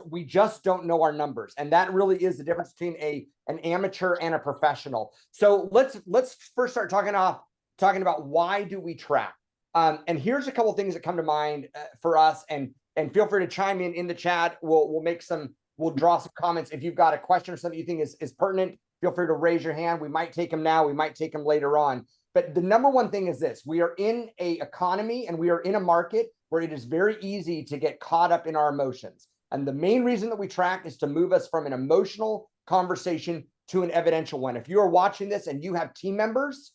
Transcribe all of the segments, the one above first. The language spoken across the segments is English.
we just don't know our numbers. And that really is the difference between an amateur and a professional. So let's first start talking about why do we track? And here's a couple of things that come to mind for us, and feel free to chime in the chat. We'll draw some comments. If you've got a question or something you think is pertinent, feel free to raise your hand. We might take them now. We might take them later on. But the number one thing is this: we are in an economy and we are in a market where it is very easy to get caught up in our emotions. And the main reason that we track is to move us from an emotional conversation to an evidential one. If you are watching this and you have team members,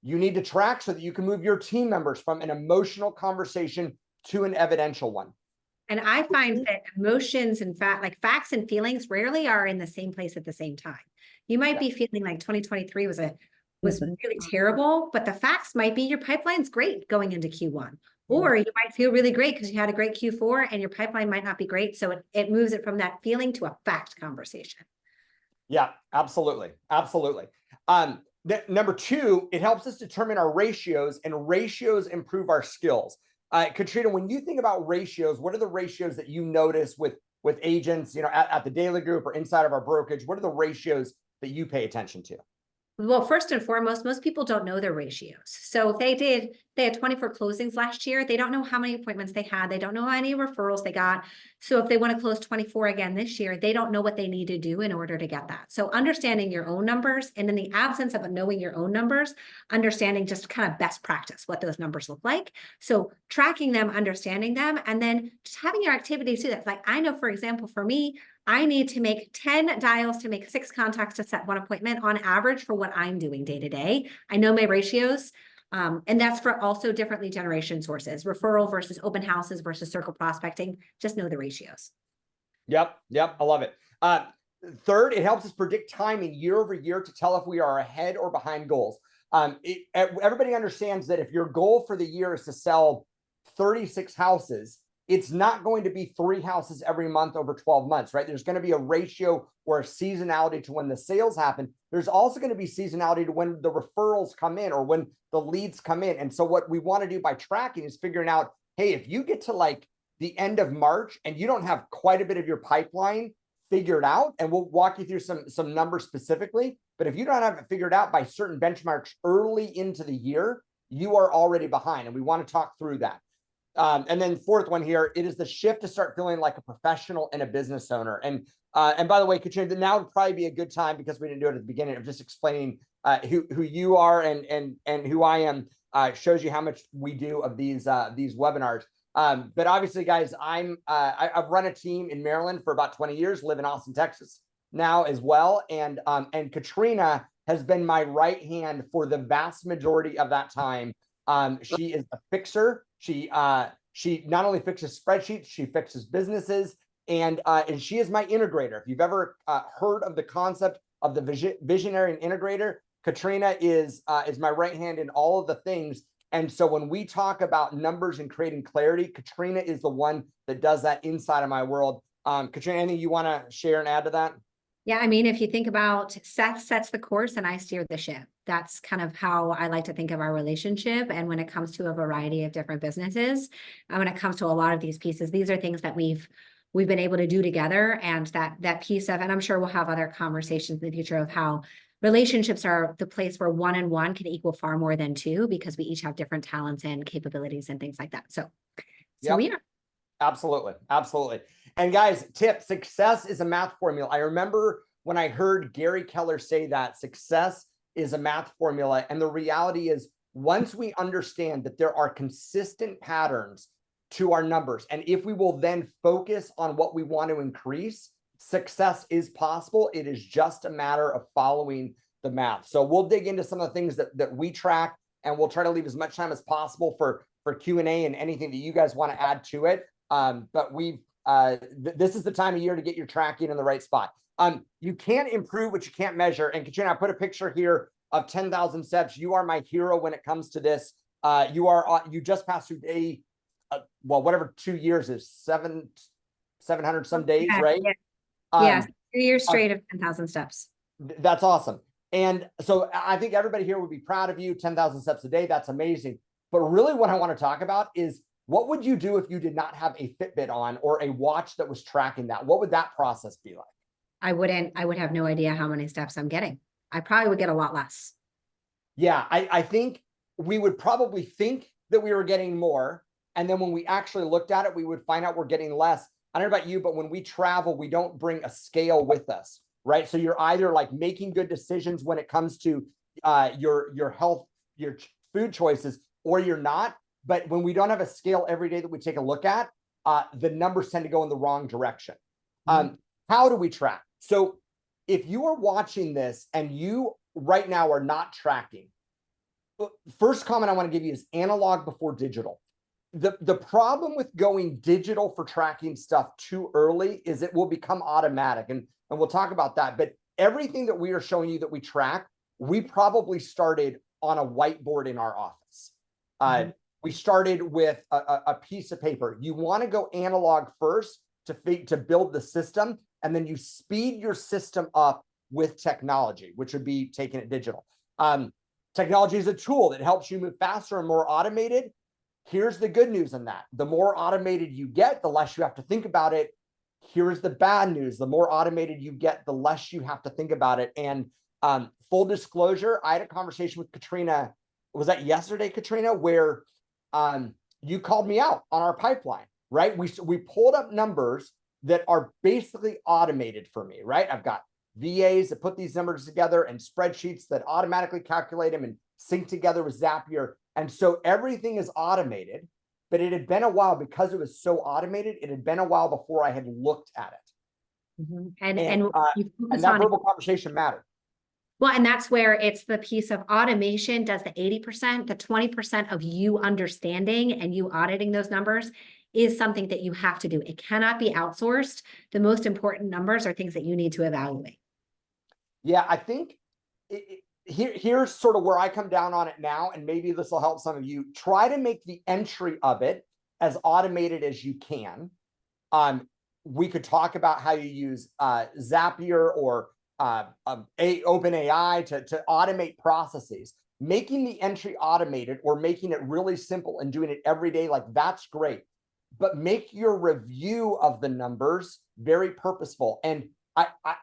you need to track so that you can move your team members from an emotional conversation to an evidential one. And I find that emotions and facts and feelings rarely are in the same place at the same time. You might be feeling like 2023 was really terrible, but the facts might be your pipeline's great going into Q1. Or you might feel really great because you had a great Q4 and your pipeline might not be great. So it moves it from that feeling to a fact conversation. Yeah, absolutely. Absolutely. Number two, it helps us determine our ratios, and ratios improve our skills. Katrina, when you think about ratios, what are the ratios that you notice with agents, at the daily group or inside of our brokerage? What are the ratios that you pay attention to? Well, first and foremost, most people don't know their ratios. So if they had 24 closings last year, they don't know how many appointments they had. They don't know how many referrals they got. So if they want to close 24 again this year, they don't know what they need to do in order to get that. So understanding your own numbers, and in the absence of knowing your own numbers, understanding just kind of best practice, what those numbers look like. So tracking them, understanding them, and then just having your activities too. That's like, I know, for example, for me, I need to make 10 dials to make 6 contacts to set 1 appointment on average for what I'm doing day to day. I know my ratios. And that's for also different lead generation sources, referral versus open houses versus circle prospecting. Just know the ratios. Yep. I love it. Third, it helps us predict timing year over year to tell if we are ahead or behind goals. Everybody understands that if your goal for the year is to sell 36 houses, it's not going to be 3 houses every month over 12 months, right? There's going to be a ratio or a seasonality to when the sales happen. There's also going to be seasonality to when the referrals come in or when the leads come in. And so what we want to do by tracking is figuring out, hey, if you get to like the end of March and you don't have quite a bit of your pipeline figured out, and we'll walk you through some numbers specifically, but if you don't have it figured out by certain benchmarks early into the year, you are already behind. And we want to talk through that. And then fourth one here, it is the shift to start feeling like a professional and a business owner. And by the way, Katrina, now would probably be a good time, because we didn't do it at the beginning, of just explaining who you are and who I am. Shows you how much we do of these webinars. But obviously, guys, I've run a team in Maryland for about 20 years, live in Austin, Texas now as well. And Katrina has been my right hand for the vast majority of that time. She is a fixer. She not only fixes spreadsheets, she fixes businesses, and she is my integrator. If you've ever heard of the concept of the visionary and integrator, Katrina is my right hand in all of the things. And so when we talk about numbers and creating clarity, Katrina is the one that does that inside of my world. Katrina, anything you want to share and add to that? Yeah, I mean, if you think about Seth sets the course and I steer the ship, that's kind of how I like to think of our relationship. And when it comes to a variety of different businesses, and when it comes to a lot of these pieces, these are things that we've been able to do together. And that piece of, and I'm sure we'll have other conversations in the future of how relationships are the place where 1 and 1 can equal far more than 2, because we each have different talents and capabilities and things like that. So yeah. Absolutely. And guys, tip: success is a math formula. I remember when I heard Gary Keller say that success is a math formula. And the reality is, once we understand that there are consistent patterns to our numbers, and if we will then focus on what we want to increase, success is possible. It is just a matter of following the math. So we'll dig into some of the things that we track, and we'll try to leave as much time as possible for Q&A and anything that you guys want to add to it. But this is the time of year to get your tracking in the right spot. You can't improve what you can't measure. And Katrina, I put a picture here of 10,000 steps. You are my hero when it comes to this. You just passed through day, whatever 2 years is, 700 some days, right? Yeah. 2 years straight of 10,000 steps. That's awesome. And so I think everybody here would be proud of you. 10,000 steps a day. That's amazing. But really what I want to talk about is What would you do if you did not have a Fitbit on or a watch that was tracking that? What would that process be like? I would have no idea how many steps I'm getting. I probably would get a lot less. Yeah, I think we would probably think that we were getting more. And then when we actually looked at it, we would find out we're getting less. I don't know about you, but when we travel, we don't bring a scale with us, right? So you're either like making good decisions when it comes to your health, your food choices, or you're not. But when we don't have a scale every day that we take a look at, the numbers tend to go in the wrong direction. How do we track? So if you are watching this and you right now are not tracking, first comment I want to give you is analog before digital. The problem with going digital for tracking stuff too early is it will become automatic. And we'll talk about that. But everything that we are showing you that we track, we probably started on a whiteboard in our office. We started with a piece of paper. You want to go analog first to build the system, and then you speed your system up with technology, which would be taking it digital. Technology is a tool that helps you move faster and more automated. Here's the good news in that. The more automated you get, the less you have to think about it. Here's the bad news. The more automated you get, the less you have to think about it. And full disclosure, I had a conversation with Katrina. Was that yesterday, Katrina, where you called me out on our pipeline, right? We pulled up numbers that are basically automated for me, right? I've got VAs that put these numbers together and spreadsheets that automatically calculate them and sync together with Zapier. And so everything is automated, but it had been a while because it was so automated. It had been a while before I had looked at it. And that verbal conversation mattered. Well, and that's where it's the piece of automation does the 80%, the 20% of you understanding and you auditing those numbers is something that you have to do. It cannot be outsourced. The most important numbers are things that you need to evaluate. Yeah, I think here's sort of where I come down on it now, and maybe this will help some of you. Try to make the entry of it as automated as you can. We could talk about how you use Zapier or OpenAI to automate processes. Making the entry automated or making it really simple and doing it every day, like that's great. But make your review of the numbers very purposeful. And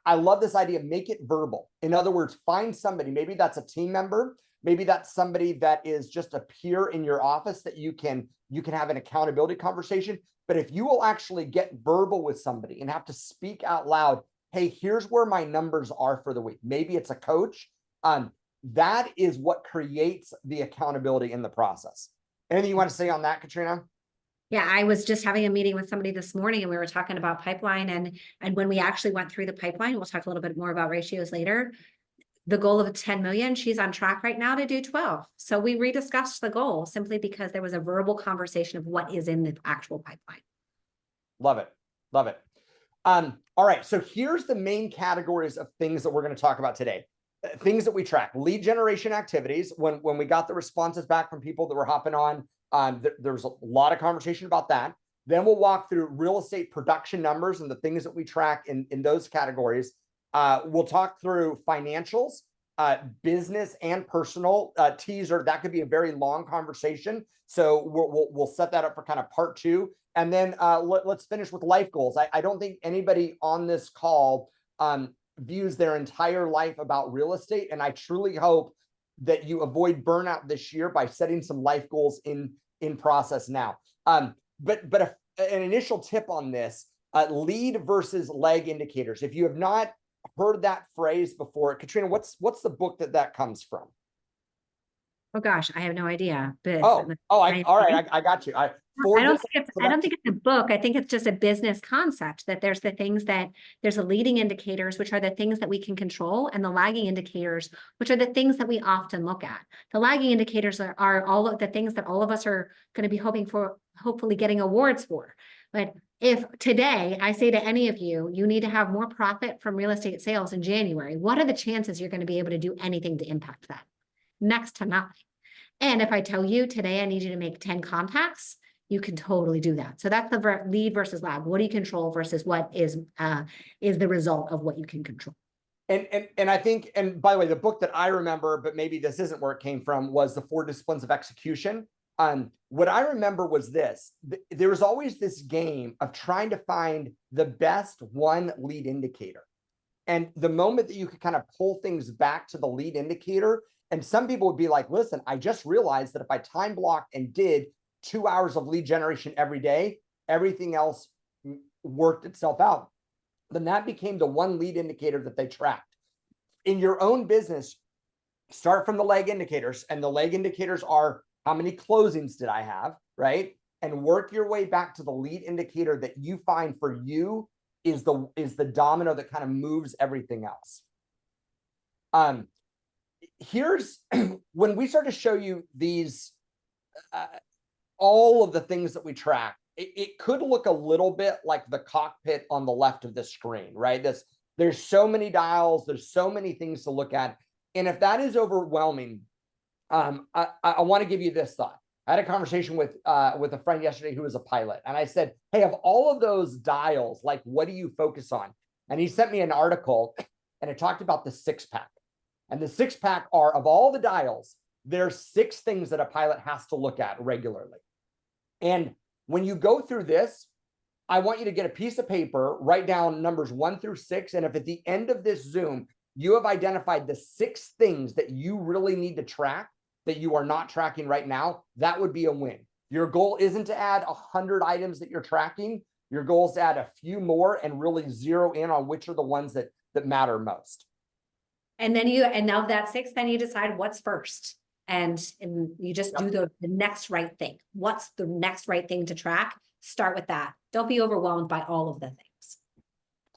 I love this idea. Make it verbal. In other words, find somebody, maybe that's a team member, maybe that's somebody that is just a peer in your office that you can have an accountability conversation. But if you will actually get verbal with somebody and have to speak out loud, hey, here's where my numbers are for the week. Maybe it's a coach. That is what creates the accountability in the process. Anything you want to say on that, Katrina? Yeah, I was just having a meeting with somebody this morning and we were talking about pipeline and when we actually went through the pipeline, we'll talk a little bit more about ratios later. The goal of 10 million, she's on track right now to do 12. So we rediscussed the goal simply because there was a verbal conversation of what is in the actual pipeline. Love it. Love it. All right. So here's the main categories of things that we're going to talk about today. Things that we track: lead generation activities. When we got the responses back from people that were hopping on, there was a lot of conversation about that. Then we'll walk through real estate production numbers and the things that we track in those categories. We'll talk through financials, business and personal. Teaser, that could be a very long conversation. So we'll set that up for kind of part two. And then let's finish with life goals. I don't think anybody on this call views their entire life about real estate. And I truly hope that you avoid burnout this year by setting some life goals in process now. But an initial tip on this, lead versus lag indicators. If you have not heard that phrase before, Katrina, what's the book that comes from? Oh gosh, I have no idea. But all right, I got you. I don't think it's a book. I think it's just a business concept that there's the things that there's the leading indicators, which are the things that we can control, and the lagging indicators, which are the things that we often look at. The lagging indicators are all of the things that all of us are going to be hopefully getting awards for. But if today I say to any of you, you need to have more profit from real estate sales in January, what are the chances you're going to be able to do anything to impact that? Next to nothing. And if I tell you today, I need you to make 10 contacts, you can totally do that. So that's the lead versus lag. What do you control versus what is the result of what you can control? And I think, and by the way, the book that I remember, but maybe this isn't where it came from, was The 4 Disciplines of Execution. What I remember was this: there was always this game of trying to find the best one lead indicator. And the moment that you could kind of pull things back to the lead indicator, and some people would be like, listen, I just realized that if I time blocked and did 2 hours of lead generation every day, everything else worked itself out. Then that became the one lead indicator that they tracked. In your own business, start from the leg indicators, and the leg indicators are how many closings did I have, right? And work your way back to the lead indicator that you find for you is the domino that kind of moves everything else. Here's when we start to show you these, all of the things that we track, it could look a little bit like the cockpit on the left of the screen, right? There's so many dials, there's so many things to look at. And if that is overwhelming, I want to give you this thought. I had a conversation with a friend yesterday who was a pilot, and I said, hey, of all of those dials, like, what do you focus on? And he sent me an article, and it talked about the 6-pack. And the 6-pack are, of all the dials, there's 6 things that a pilot has to look at regularly. And when you go through this, I want you to get a piece of paper, write down numbers 1 through 6. And if at the end of this Zoom, you have identified the 6 things that you really need to track that you are not tracking right now, that would be a win. Your goal isn't to add 100 items that you're tracking. Your goal is to add a few more and really zero in on which are the ones that matter most. And then and of that 6, then you decide what's first. And you just do the next right thing. What's the next right thing to track? Start with that. Don't be overwhelmed by all of the things.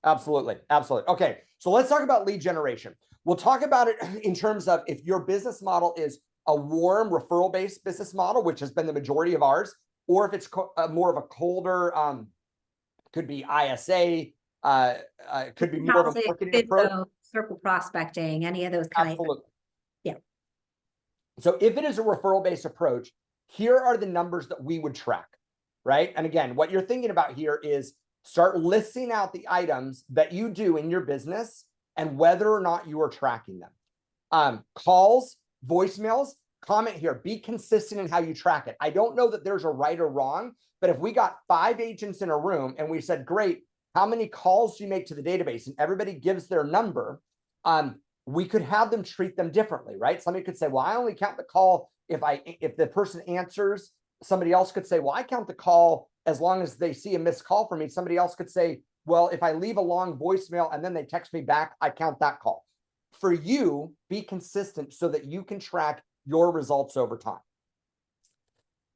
Absolutely. Absolutely. Okay. So let's talk about lead generation. We'll talk about it in terms of if your business model is a warm referral-based business model, which has been the majority of ours, or if it's more of a colder, could be ISA, could be more of a marketing approach. Circle prospecting, any of those kind Absolutely. of. Yeah. So if it is a referral-based approach, here are the numbers that we would track, right? And again, what you're thinking about here is start listing out the items that you do in your business and whether or not you are tracking them. Calls, voicemails, comment here, be consistent in how you track it. I don't know that there's a right or wrong, but if we got 5 agents in a room and we said, great, how many calls do you make to the database? And everybody gives their number, we could have them treat them differently, right? Somebody could say, well, I only count the call if the person answers. Somebody else could say, well, I count the call as long as they see a missed call from me. Somebody else could say, well, if I leave a long voicemail and then they text me back, I count that call. For you, be consistent so that you can track your results over time.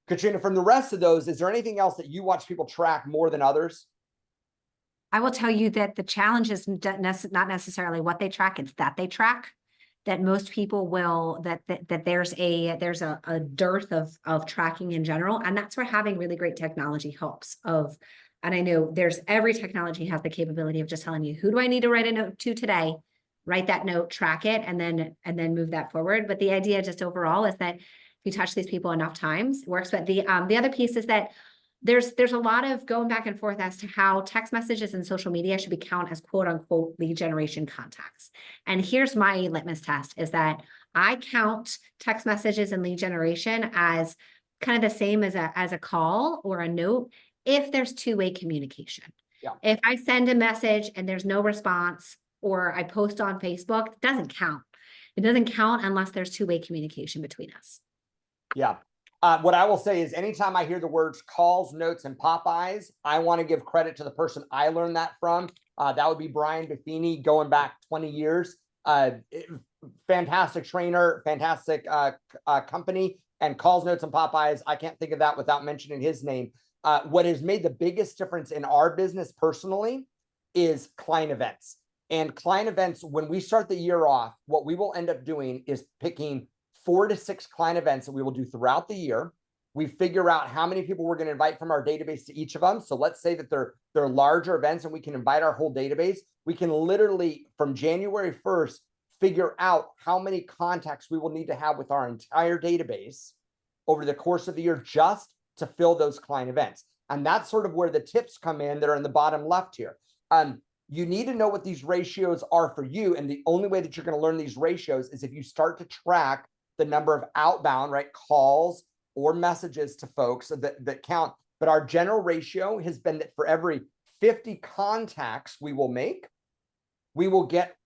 Katrina, from the rest of those, is there anything else that you watch people track more than others? I will tell you that the challenge is not necessarily what they track, it's that they track. That most people will, that there's a dearth of tracking in general. And that's where having really great technology helps. And I know every technology has the capability of just telling you, who do I need to write a note to today? Write that note, track it, and then move that forward. But the idea just overall is that if you touch these people enough times, it works. But the other piece is that there's a lot of going back and forth as to how text messages and social media should be counted as quote unquote lead generation contacts. And here's my litmus test is that I count text messages and lead generation as kind of the same as a call or a note if there's 2-way communication. Yeah. If I send a message and there's no response, or I post on Facebook, it doesn't count. It doesn't count unless there's 2-way communication between us. Yeah. What I will say is anytime I hear the words calls, notes, and Popeyes, I want to give credit to the person I learned that from. That would be Brian Buffini, going back 20 years. Fantastic trainer, fantastic company, and calls, notes, and Popeyes. I can't think of that without mentioning his name. What has made the biggest difference in our business personally is client events. And client events, when we start the year off, what we will end up doing is picking 4 to 6 client events that we will do throughout the year. We figure out how many people we're going to invite from our database to each of them. So let's say that they're larger events and we can invite our whole database. We can literally, from January 1st, figure out how many contacts we will need to have with our entire database over the course of the year just to fill those client events. And that's sort of where the tips come in that are in the bottom left here. You need to know what these ratios are for you. And the only way that you're going to learn these ratios is if you start to track the number of outbound, right, calls, or messages to folks that count. But our general ratio has been that for every 50 contacts we will make, we will get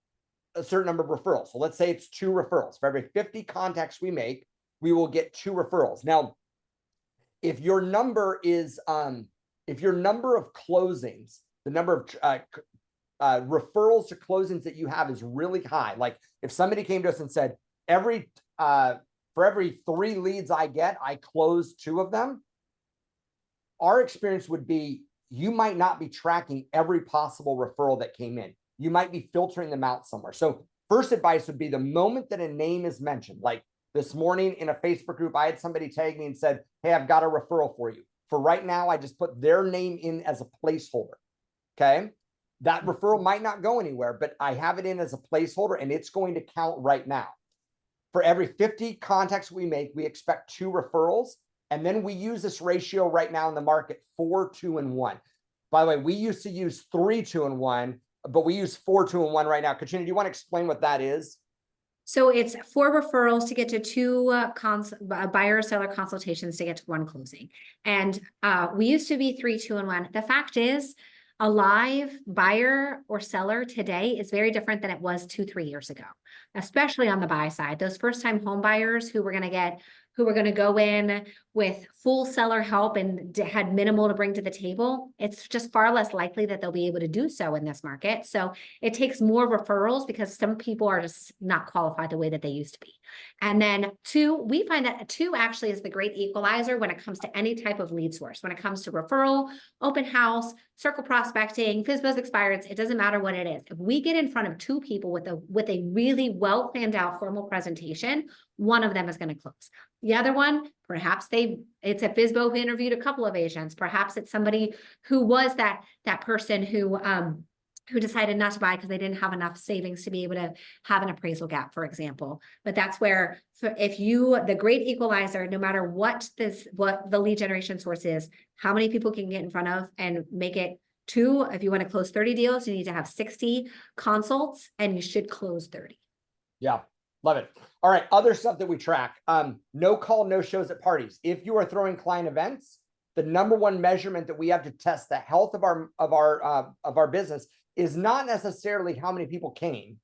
a certain number of referrals. So let's say it's 2 referrals. For every 50 contacts we make, we will get 2 referrals. Now, if your number is, if your number of closings, the number of referrals to closings that you have is really high. Like if somebody came to us and said, for every 3 leads I get, I close 2 of them. Our experience would be, you might not be tracking every possible referral that came in. You might be filtering them out somewhere. So first advice would be, the moment that a name is mentioned, like this morning in a Facebook group, I had somebody tag me and said, hey, I've got a referral for you. For right now, I just put their name in as a placeholder. Okay. That referral might not go anywhere, but I have it in as a placeholder and it's going to count right now. For every 50 contacts we make, we expect 2 referrals. And then we use this ratio right now in the market, 4, 2, and 1. By the way, we used to use 3, 2, and 1, but we use 4, 2, and 1 right now. Katrina, do you want to explain what that is? So it's 4 referrals to get to 2 buyer or seller consultations to get to 1 closing. And we used to be 3, 2, and 1. The fact is, a live buyer or seller today is very different than it was 2, 3 years ago, especially on the buy side. Those first-time home buyers who were going to go in with full seller help and had minimal to bring to the table, it's just far less likely that they'll be able to do so in this market. So it takes more referrals because some people are just not qualified the way that they used to be. And then 2, we find that 2 actually is the great equalizer when it comes to any type of lead source. When it comes to referral, open house, circle prospecting, FSBOs expireds, it doesn't matter what it is. If we get in front of 2 people with a really well planned out formal presentation, one of them is going to close. The other one, perhaps it's a FSBO who interviewed a couple of agents. Perhaps it's somebody who was that person who decided not to buy because they didn't have enough savings to be able to have an appraisal gap, for example. But that's where, the great equalizer, no matter what the lead generation source is, how many people can get in front of and make it 2. If you want to close 30 deals, you need to have 60 consults and you should close 30. Yeah. Love it. All right. Other stuff that we track, no call, no shows at parties. If you are throwing client events, the number 1 measurement that we have to test the health of our business is not necessarily how many people came.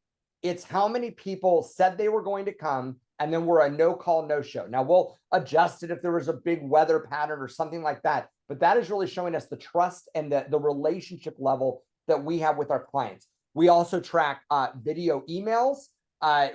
It's how many people said they were going to come and then were a no call, no show. Now we'll adjust it if there was a big weather pattern or something like that, but that is really showing us the trust and the relationship level that we have with our clients. We also track video emails.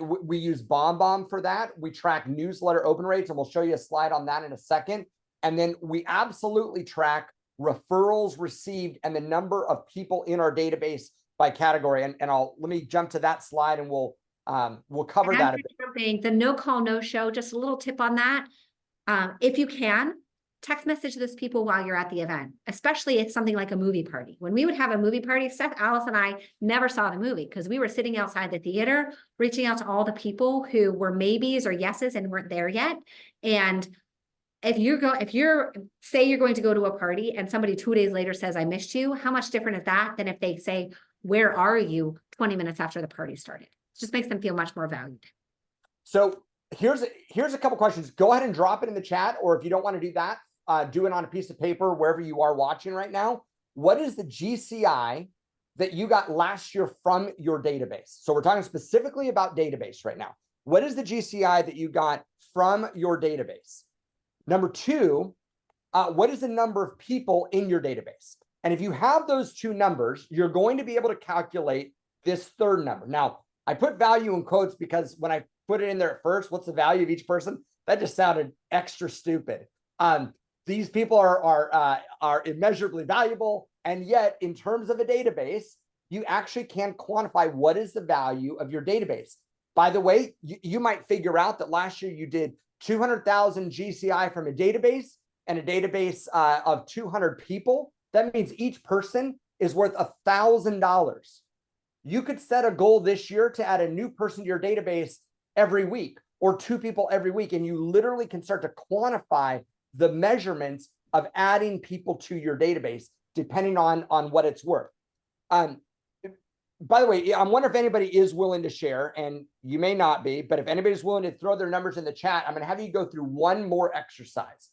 We use BombBomb for that. We track newsletter open rates, and we'll show you a slide on that in a second. And then we absolutely track referrals received and the number of people in our database by category. And let me jump to that slide and we'll cover that a bit. The no call, no show, just a little tip on that. If you can, text message those people while you're at the event, especially if something like a movie party. When we would have a movie party, Seth, Alice, and I never saw the movie because we were sitting outside the theater, reaching out to all the people who were maybes or yeses and weren't there yet. And if you're say you're going to go to a party and somebody 2 days later says, I missed you, how much different is that than if they say, where are you 20 minutes after the party started? It just makes them feel much more valued. So here's a couple questions. Go ahead and drop it in the chat, or if you don't want to do that, do it on a piece of paper wherever you are watching right now. What is the GCI that you got last year from your database? So we're talking specifically about database right now. What is the GCI that you got from your database? Number 2, what is the number of people in your database? And if you have those 2 numbers, you're going to be able to calculate this 3rd number. Now, I put value in quotes because when I put it in there at first, what's the value of each person? That just sounded extra stupid. These people are immeasurably valuable. And yet, in terms of a database, you actually can quantify what is the value of your database. By the way, you might figure out that last year you did 200,000 GCI from a database and a database of 200 people. That means each person is worth $1,000. You could set a goal this year to add a new person to your database every week or 2 people every week. And you literally can start to quantify the measurements of adding people to your database, depending on what it's worth. by the way, I'm wondering if anybody is willing to share, and you may not be, but if anybody's willing to throw their numbers in the chat, I'm going to have you go through one more exercise.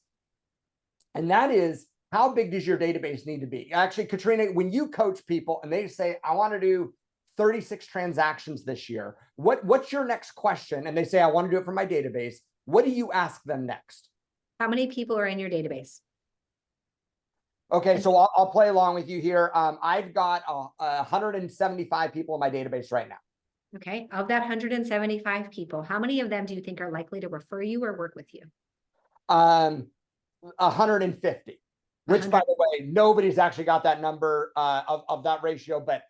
And that is, how big does your database need to be? Actually, Katrina, when you coach people and they say, I want to do 36 transactions this year, what's your next question? And they say, I want to do it for my database. What do you ask them next? How many people are in your database? Okay, so I'll play along with you here. I've got 175 people in my database right now. Okay, of that 175 people, how many of them do you think are likely to refer you or work with you? 150, which, by the way, nobody's actually got that number of that ratio, but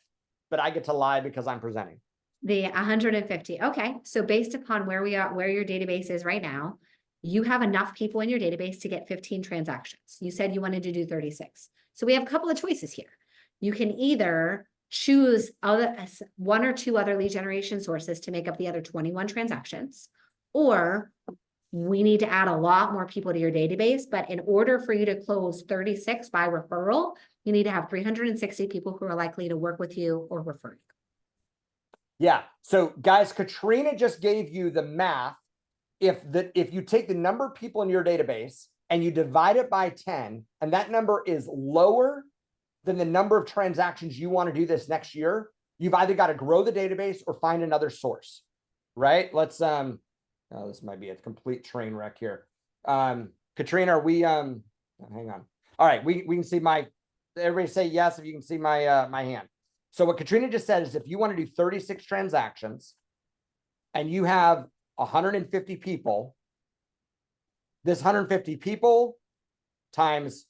I get to lie because I'm presenting. The 150. Okay, so based upon where we are, where your database is right now, you have enough people in your database to get 15 transactions. You said you wanted to do 36. So we have a couple of choices here. You can either choose one or two other lead generation sources to make up the other 21 transactions, or we need to add a lot more people to your database. But in order for you to close 36 by referral, you need to have 360 people who are likely to work with you or refer you. Yeah. So guys, Katrina just gave you the math. If you take the number of people in your database and you divide it by 10, and that number is lower than the number of transactions you want to do this next year, you've either got to grow the database or find another source, right? Let's, oh, this might be a complete train wreck here. Katrina, are we, hang on. All right. We can see everybody say yes if you can see my hand. So what Katrina just said is, if you want to do 36 transactions and you have 150 people, this 150 people times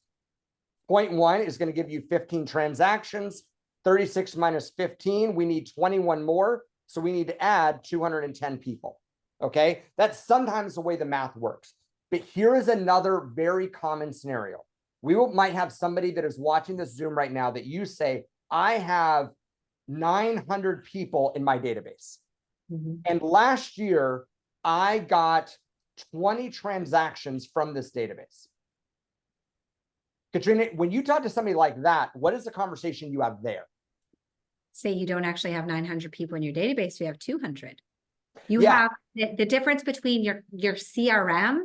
0.1 is going to give you 15 transactions. 36 minus 15, we need 21 more. So we need to add 210 people. Okay. That's sometimes the way the math works. But here is another very common scenario. We might have somebody that is watching this Zoom right now that you say, I have 900 people in my database. Mm-hmm. And last year, I got 20 transactions from this database. Katrina, when you talk to somebody like that, what is the conversation you have there? Say you don't actually have 900 people in your database, you have 200. You have the difference between your CRM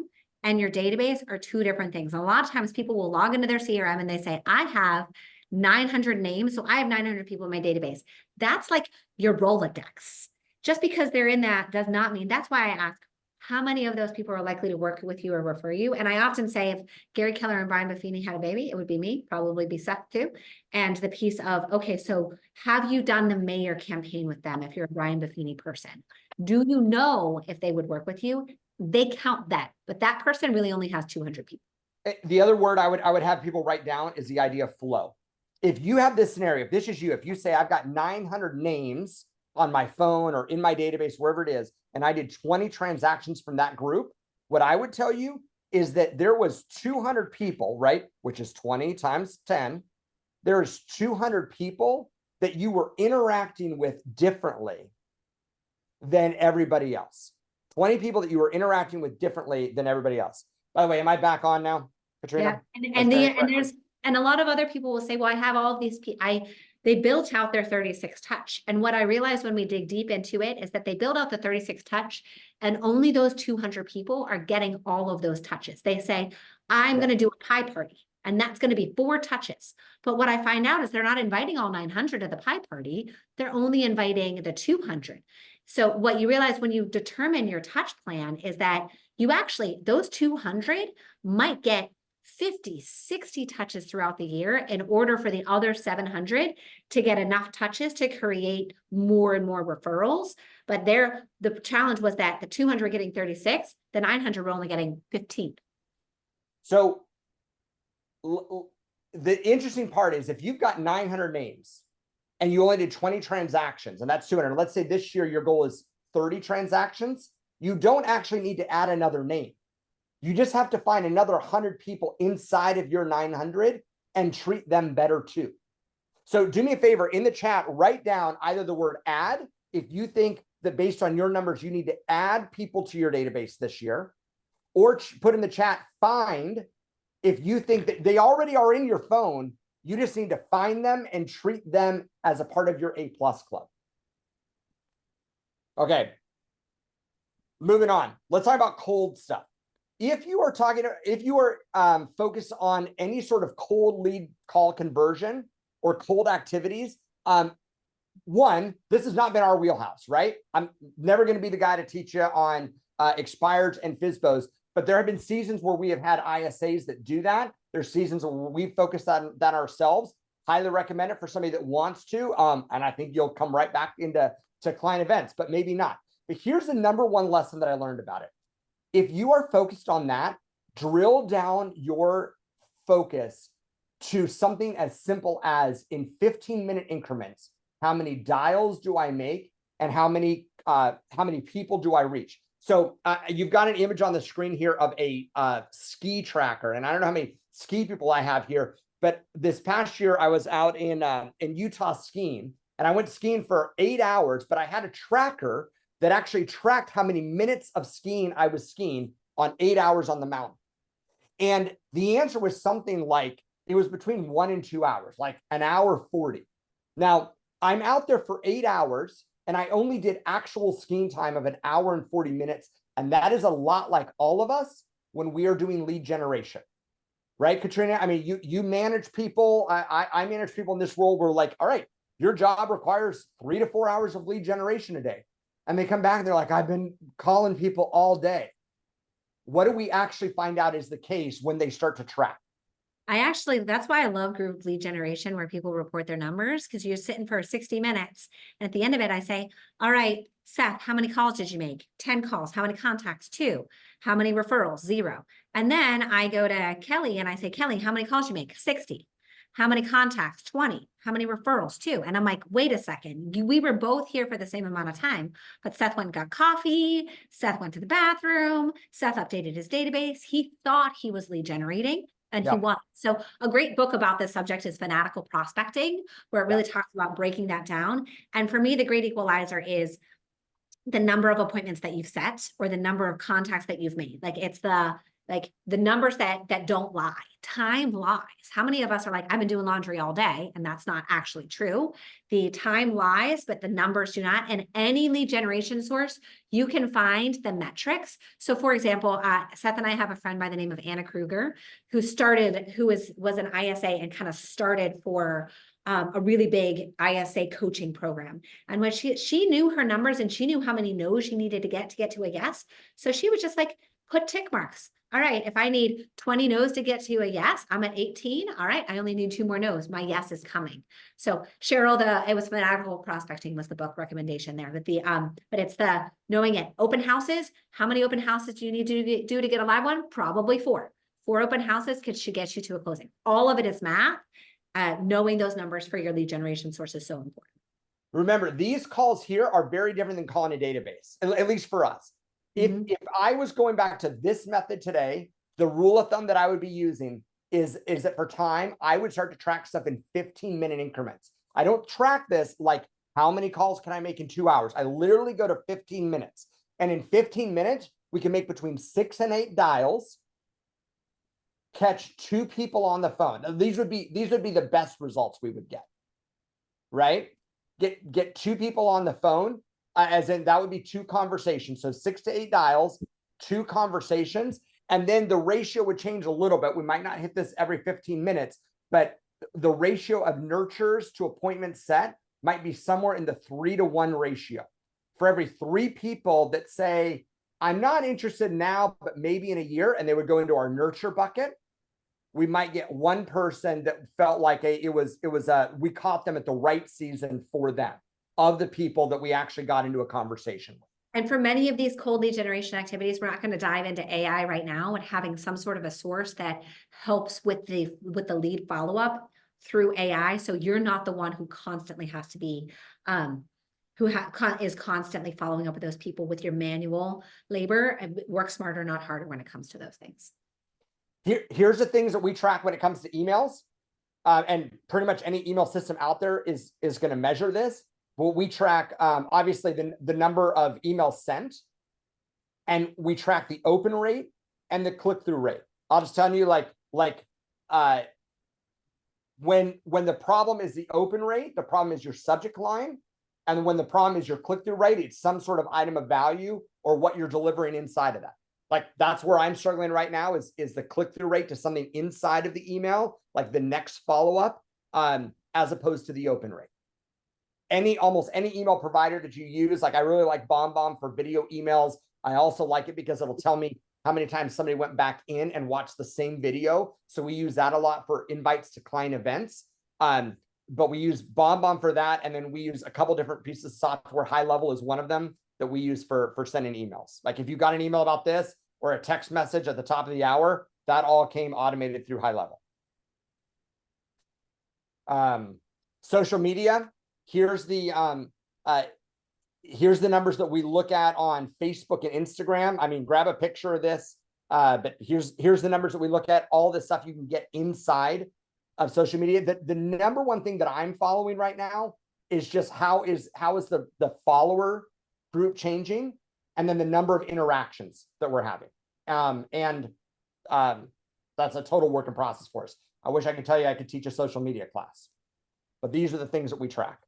and your database are two different things. A lot of times people will log into their CRM and they say, I have 900 names, so I have 900 people in my database. That's like your Rolodex. Just because they're in that does not mean. That's why I ask, how many of those people are likely to work with you or refer you? And I often say, if Gary Keller and Brian Buffini had a baby, it would be me, probably be Seth too. And the piece of, okay, so have you done the mayor campaign with them if you're a Brian Buffini person? Do you know if they would work with you? They count that, but that person really only has 200 people. The other word I would have people write down is the idea of flow. If you have this scenario, if this is you, if you say, I've got 900 names on my phone or in my database, wherever it is, and I did 20 transactions from that group, what I would tell you is that there was 200 people, right? Which is 20 times 10. There's 200 people that you were interacting with differently than everybody else. 20 people that you were interacting with differently than everybody else. By the way, am I back on now, Katrina? Yeah. And a lot of other people will say, well, I have all of these people. They built out their 36 touch. And what I realized when we dig deep into it is that they build out the 36 touch and only those 200 people are getting all of those touches. They say, I'm going to do a pie party and that's going to be 4 touches. But what I find out is they're not inviting all 900 to the pie party. They're only inviting the 200. So what you realize when you determine your touch plan is that you actually, those 200 might get 50, 60 touches throughout the year in order for the other 700 to get enough touches to create more and more referrals. But the challenge was that the 200 getting 36, the 900 were only getting 15. So the interesting part is, if you've got 900 names and you only did 20 transactions, and that's 200, let's say this year your goal is 30 transactions, you don't actually need to add another name. You just have to find another 100 people inside of your 900 and treat them better too. So do me a favor, in the chat, write down either the word add, if you think that based on your numbers, you need to add people to your database this year, or put in the chat, find, if you think that they already are in your phone, You just need to find them and treat them as a part of your A+ club. Okay. Moving on. Let's talk about cold stuff. If you are focused on any sort of cold lead call conversion or cold activities, one, this has not been our wheelhouse, right? I'm never going to be the guy to teach you on expireds and FSBOs, but there have been seasons where we have had ISAs that do that. There's seasons where we focus on that ourselves. Highly recommend it for somebody that wants to. And I think you'll come right back into client events, but maybe not. But here's the number one lesson that I learned about it. If you are focused on that, drill down your focus to something as simple as in 15-minute increments. How many dials do I make, and how many people do I reach? So you've got an image on the screen here of a ski tracker, and I don't know how many ski people I have here, but this past year I was out in Utah skiing, and I went skiing for 8 hours, but I had a tracker that actually tracked how many minutes of skiing I was skiing on 8 hours on the mountain. And the answer was something like, it was between 1 and 2 hours, like an hour 40. Now, I'm out there for 8 hours, and I only did actual skiing time of an hour and 40 minutes. And that is a lot like all of us when we are doing lead generation, right, Katrina? I mean, you manage people. I manage people in this role. We're like, all right, your job requires 3 to 4 hours of lead generation a day. And they come back and they're like, I've been calling people all day. What do we actually find out is the case when they start to track? That's why I love group lead generation, where people report their numbers, because you're sitting for 60 minutes. And at the end of it, I say, all right, Seth, how many calls did you make? 10 calls. How many contacts? 2. How many referrals? 0. And then I go to Kelly and I say, Kelly, how many calls did you make? 60. How many contacts? 20. How many referrals? 2. And I'm like, wait a second. We were both here for the same amount of time, but Seth went and got coffee. Seth went to the bathroom. Seth updated his database. He thought he was lead generating, and he was. So a great book about this subject is Fanatical Prospecting, where it really talks about breaking that down. And for me, the great equalizer is the number of appointments that you've set, or the number of contacts that you've made. Like, it's the numbers that don't lie. Time lies. How many of us are like, I've been doing laundry all day, and that's not actually true. The time lies, but the numbers do not. And any lead generation source, you can find the metrics. So for example, Seth and I have a friend by the name of Anna Kruger, who was an ISA and kind of started for a really big ISA coaching program. And when she knew her numbers, and she knew how many no's she needed to get to a yes. So she would just like put tick marks. All right, if I need 20 no's to get to a yes, I'm at 18. All right, I only need 2 more no's. My yes is coming. So Cheryl, it was Fanatical Prospecting was the book recommendation there. But it's the knowing it. Open houses. How many open houses do you need to do to get a live one? Probably 4. 4 open houses should get you to a closing. All of it is math. Knowing those numbers for your lead generation source is so important. Remember, these calls here are very different than calling a database, at least for us. If I was going back to this method today, the rule of thumb that I would be using is that for time, I would start to track stuff in 15-minute increments. I don't track this like, how many calls can I make in 2 hours? I literally go to 15 minutes. And in 15 minutes, we can make between 6 and 8 dials, catch 2 people on the phone. These would be the best results we would get, right? Get 2 people on the phone. As in, that would be 2 conversations. So 6 to 8 dials, 2 conversations, and then the ratio would change a little bit. We might not hit this every 15 minutes, but the ratio of nurtures to appointments set might be somewhere in the 3-to-1 ratio. For every 3 people that say, I'm not interested now, but maybe in a year, and they would go into our nurture bucket, we might get 1 person that felt like we caught them at the right season for them, of the people that we actually got into a conversation with. And for many of these cold lead generation activities, we're not going to dive into AI right now, and having some sort of a source that helps with the lead follow-up through AI. So you're not the one who constantly has to be, is constantly following up with those people with your manual labor. And work smarter, not harder when it comes to those things. Here's the things that we track when it comes to emails. And pretty much any email system out there is going to measure this. Well, we track, obviously, the number of emails sent, and we track the open rate, and the click-through rate. I'll just tell you, when the problem is the open rate, the problem is your subject line. And when the problem is your click-through rate, it's some sort of item of value or what you're delivering inside of that. Like that's where I'm struggling right now is the click-through rate to something inside of the email, like the next follow-up, as opposed to the open rate. Almost any email provider that you use, like I really like BombBomb for video emails. I also like it because it'll tell me how many times somebody went back in and watched the same video. So we use that a lot for invites to client events. But we use BombBomb for that. And then we use a couple different pieces of software. High Level is one of them that we use for sending emails. Like if you got an email about this or a text message at the top of the hour, that all came automated through High Level. Social media, here's the numbers that we look at on Facebook and Instagram. I mean, grab a picture of this, but here's the numbers that we look at, all the stuff you can get inside of social media. The number one thing that I'm following right now is just how is the follower group changing, and then the number of interactions that we're having. That's a total work in process for us. I wish I could tell you I could teach a social media class, but these are the things that we track.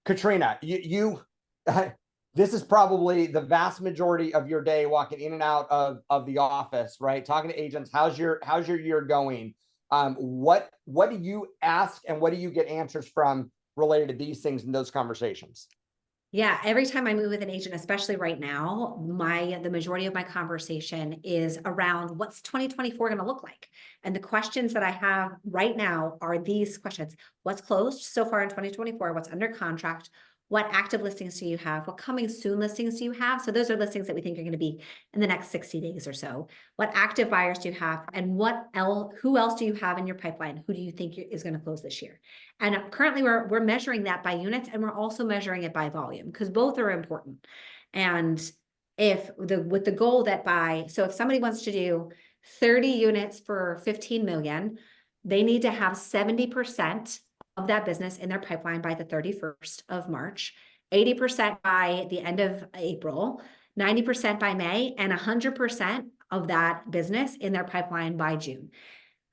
Katrina, you this is probably the vast majority of your day walking in and out of the office, right? Talking to agents. How's your year going? What do you ask and what do you get answers from related to these things in those conversations? Yeah, every time I meet with an agent, especially right now, the majority of my conversation is around what's 2024 going to look like. And the questions that I have right now are these questions. What's closed so far in 2024? What's under contract? What active listings do you have? What coming soon listings do you have? So those are listings that we think are going to be in the next 60 days or so. What active buyers do you have? And who else do you have in your pipeline? Who do you think is going to close this year? And currently we're measuring that by units, and we're also measuring it by volume because both are important. And with the goal that so if somebody wants to do 30 units for 15 million, they need to have 70% of that business in their pipeline by the 31st of March, 80% by the end of April, 90% by May, and 100% of that business in their pipeline by June.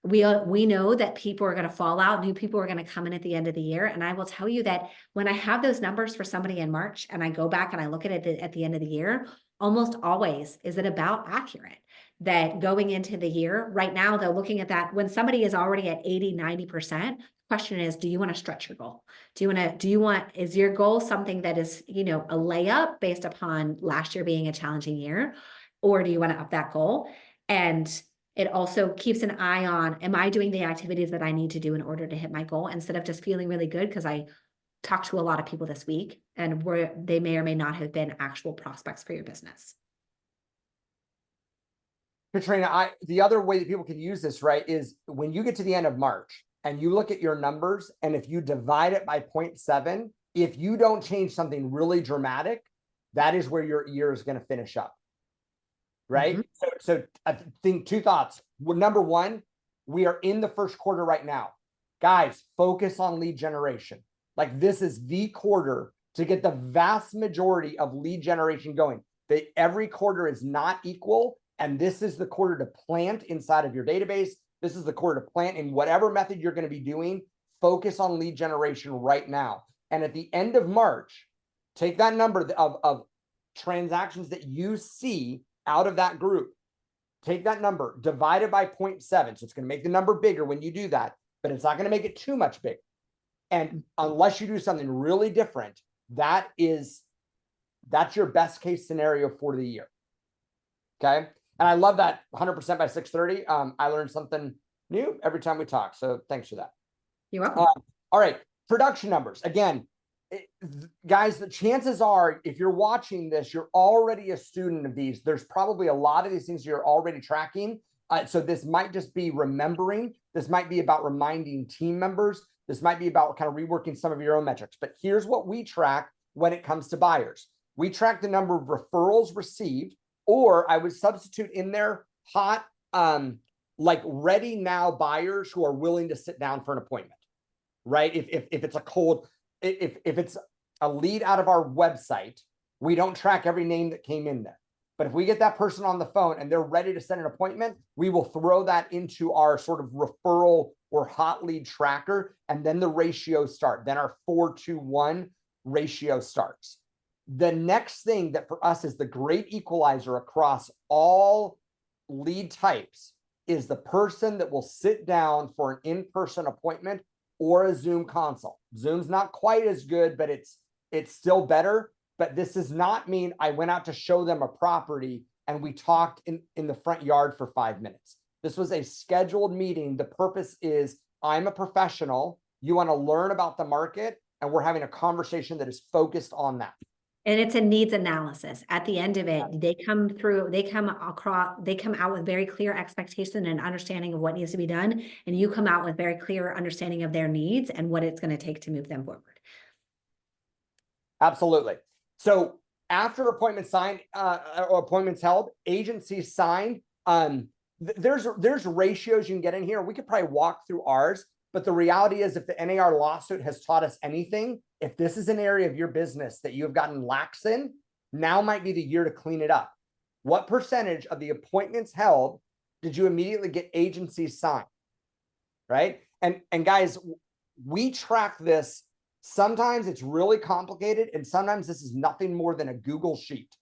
We know that people are going to fall out, new people are going to come in at the end of the year. And I will tell you that when I have those numbers for somebody in March and I go back and I look at it at the end of the year, almost always is it about accurate. That going into the year right now, they're looking at that when somebody is already at 80, 90%, question is, do you want to stretch your goal? Is your goal something that is, a layup based upon last year being a challenging year? Or do you want to up that goal? And it also keeps an eye on, am I doing the activities that I need to do in order to hit my goal, instead of just feeling really good because I talked to a lot of people this week and they may or may not have been actual prospects for your business. Katrina, the other way that people can use this, right, is when you get to the end of March and you look at your numbers, and if you divide it by 0.7, if you don't change something really dramatic, that is where your year is going to finish up. Right? Mm-hmm. So I think two thoughts. Well, number one, we are in the first quarter right now. Guys, focus on lead generation. Like this is the quarter to get the vast majority of lead generation going. Every quarter is not equal. And this is the quarter to plant inside of your database. This is the quarter to plant in whatever method you're going to be doing. Focus on lead generation right now. And at the end of March, take that number of transactions that you see out of that group, take that number, divide it by 0.7. So it's going to make the number bigger when you do that, but it's not going to make it too much bigger. And unless you do something really different, that's your best case scenario for the year. Okay. And I love that 100% by 630. I learned something new every time we talk. So thanks for that. You're welcome. All right. Production numbers. Again, guys, the chances are, if you're watching this, you're already a student of these. There's probably a lot of these things you're already tracking. So this might just be remembering. This might be about reminding team members. This might be about kind of reworking some of your own metrics. But here's what we track when it comes to buyers. We track the number of referrals received, or I would substitute in there hot, like ready now buyers who are willing to sit down for an appointment, right? If it's a cold, if it's a lead out of our website, we don't track every name that came in there. But if we get that person on the phone and they're ready to set an appointment, we will throw that into our sort of referral or hot lead tracker. And then the ratios start. Then our 4-to-1 ratio starts. The next thing that for us is the great equalizer across all lead types is the person that will sit down for an in-person appointment or a Zoom consult. Zoom's not quite as good, but it's still better. But this does not mean I went out to show them a property and we talked in the front yard for 5 minutes. This was a scheduled meeting. The purpose is I'm a professional. You want to learn about the market, and we're having a conversation that is focused on that. And it's a needs analysis. At the end of it, they come out with very clear expectation and understanding of what needs to be done. And you come out with very clear understanding of their needs and what it's going to take to move them forward. Absolutely. So after appointments signed, or appointments held, agencies signed, there's ratios you can get in here. We could probably walk through ours, but the reality is if the NAR lawsuit has taught us anything, if this is an area of your business that you have gotten lax in, now might be the year to clean it up. What percentage of the appointments held did you immediately get agencies signed? Right? And guys, we track this. Sometimes it's really complicated, and sometimes this is nothing more than a Google sheet.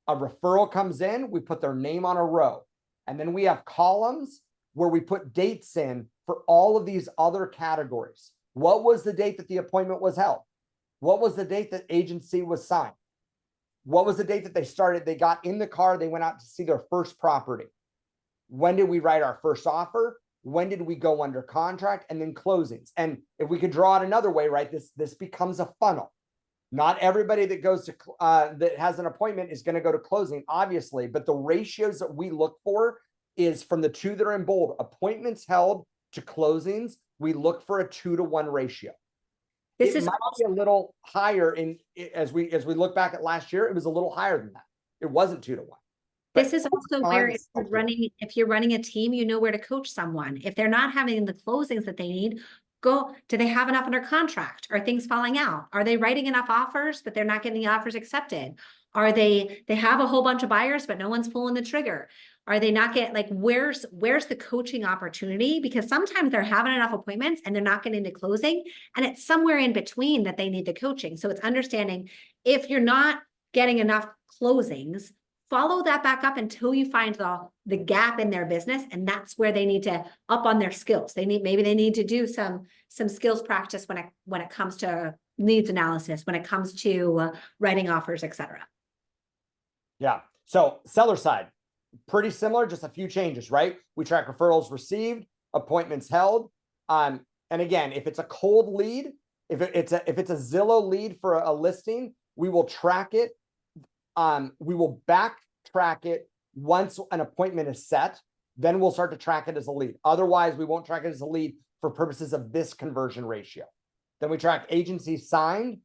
A referral comes in, we put their name on a row, and then we have columns where we put dates in for all of these other categories. What was the date that the appointment was held? What was the date that agency was signed? What was the date that they got in the car, they went out to see their first property? When did we write our first offer? When did we go under contract? And then closings. And if we could draw it another way, right, this becomes a funnel. Not everybody that goes to that has an appointment is going to go to closing, obviously, but the ratios that we look for is from the two that are in bold, appointments held to closings. We look for a 2-to-1 ratio. This might be a little higher as we look back at last year. It was a little higher than that. It wasn't 2-to-1. This is also where if you're running a team, you know where to coach someone. If they're not having the closings that they need, do they have enough under contract? Are things falling out? Are they writing enough offers, but they're not getting the offers accepted? Are they have a whole bunch of buyers, but no one's pulling the trigger? Are they not where's the coaching opportunity? Because sometimes they're having enough appointments and they're not getting to closing, and it's somewhere in between that they need the coaching. So it's understanding if you're not getting enough closings, follow that back up until you find the gap in their business. And that's where they need to up on their skills. Maybe they need to do some skills practice when it comes to needs analysis, when it comes to writing offers, etc. Yeah. So seller side, pretty similar, just a few changes, right? We track referrals received, appointments held. And again, if it's a cold lead, if it's a Zillow lead for a listing, we will track it. We will backtrack it once an appointment is set. Then we'll start to track it as a lead. Otherwise, we won't track it as a lead for purposes of this conversion ratio. Then we track agencies signed,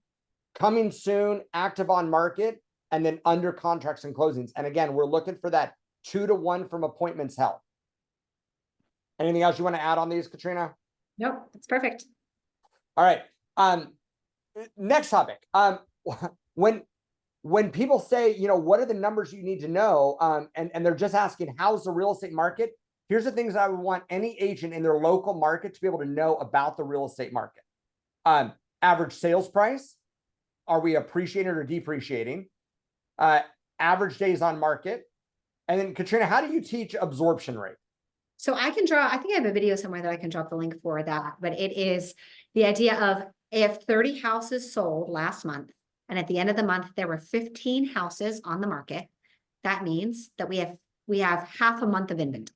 coming soon, active on market, and then under contracts and closings. And again, we're looking for that 2-to-1 from appointments held. Anything else you want to add on these, Katrina? Nope, that's perfect. All right. Next topic. When people say, what are the numbers you need to know? And they're just asking, how's the real estate market? Here's the things I would want any agent in their local market to be able to know about the real estate market. Average sales price. Are we appreciating or depreciating? Average days on market. And then Katrina, how do you teach absorption rate? So I think I have a video somewhere that I can drop the link for that, but it is the idea of if 30 houses sold last month, and at the end of the month, there were 15 houses on the market, that means that we have half a month of inventory.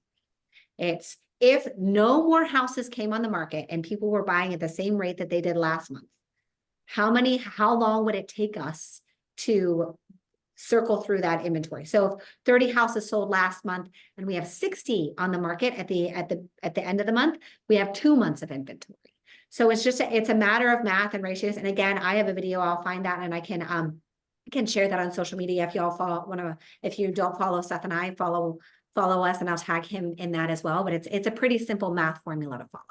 It's if no more houses came on the market and people were buying at the same rate that they did last month, how long would it take us to circle through that inventory? So if 30 houses sold last month and we have 60 on the market at the end of the month, we have 2 months of inventory. So it's a matter of math and ratios. And again, I have a video, I'll find that and I can share that on social media. If y'all if you don't follow Seth and I, follow us and I'll tag him in that as well. But it's a pretty simple math formula to follow.